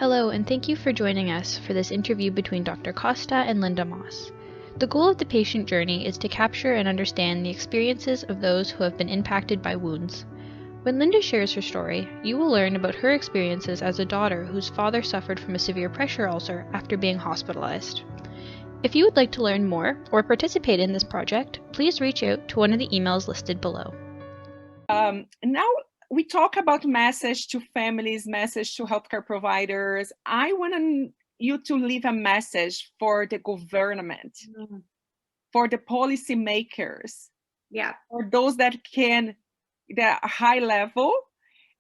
Hello, and thank you for joining us for this interview between Dr. Costa and Linda Moss. The goal of the patient journey is to capture and understand the experiences of those who have been impacted by wounds. When Linda shares her story, you will learn about her experiences as a daughter whose father suffered from a severe pressure ulcer after being hospitalized. If you would like to learn more or participate in this project, please reach out to one of the emails listed below. Now we talk about message to families, message to healthcare providers. I want you to leave a message for the government, for the policymakers, for those that can, the high level.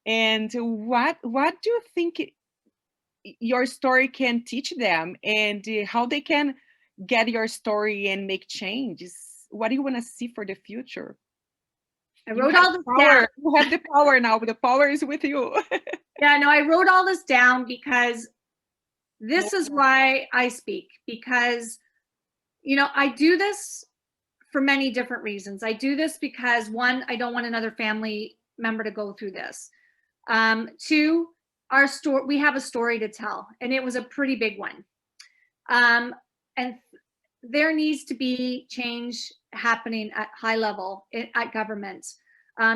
And what do you think your story can teach them, and how they can get your story and make changes? What do you want to see for the future? I wrote all this down. You have the power now, but the power is with you. Yeah, no, I wrote all this down because this is why I speak. Because, you know, I do this for many different reasons. I do this because, one, I don't want another family member to go through this. Two, we have a story to tell, and it was a pretty big one. And there needs to be change happening at high level at government.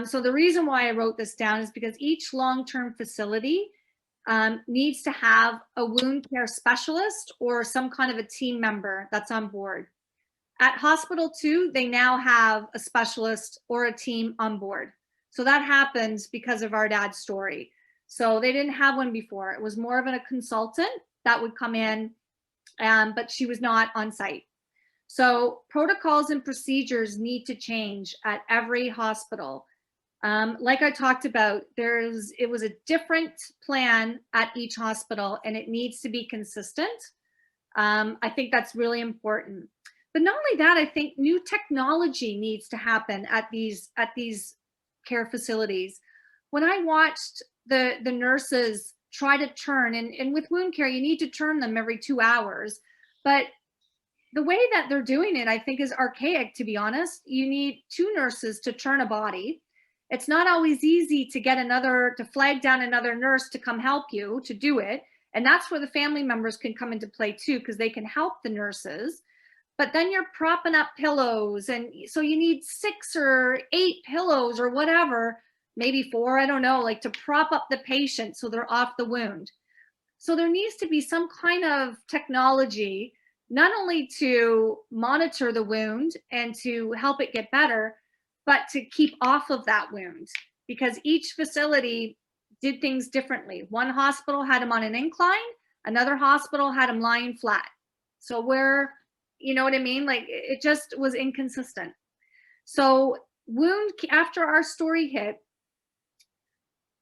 So the reason why I wrote this down is because each long-term facility needs to have a wound care specialist or some kind of a team member that's on board. At Hospital 2, they now have a specialist or a team on board. So that happens because of our dad's story. So they didn't have one before. It was more of a consultant that would come in, but she was not on site. So protocols and procedures need to change at every hospital. Like I talked about, it was a different plan at each hospital, and it needs to be consistent. I think that's really important. But not only that, I think new technology needs to happen at these care facilities. When I watched the nurses try to turn, and with wound care, you need to turn them every 2 hours, but the way that they're doing it, I think, is archaic, to be honest. You need 2 nurses to turn a body. It's not always easy to flag down another nurse to come help you to do it. And that's where the family members can come into play too, because they can help the nurses. But then you're propping up pillows. And so you need 6 or 8 pillows or whatever, maybe 4, I don't know, like to prop up the patient so they're off the wound. So there needs to be some kind of technology, not only to monitor the wound and to help it get better, but to keep off of that wound, because each facility did things differently. One hospital had them on an incline, another hospital had them lying flat. So you know what I mean? Like, it just was inconsistent. So after our story hit,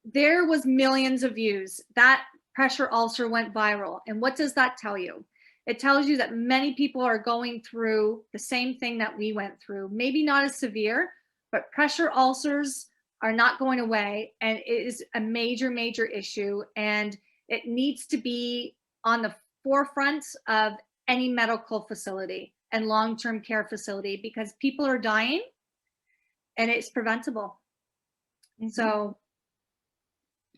there was millions of views. That pressure ulcer went viral. And what does that tell you? It tells you that many people are going through the same thing that we went through. Maybe not as severe, but pressure ulcers are not going away. And it is a major, major issue. And it needs to be on the forefront of any medical facility and long-term care facility, because people are dying and it's preventable. Mm-hmm. So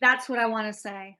that's what I want to say.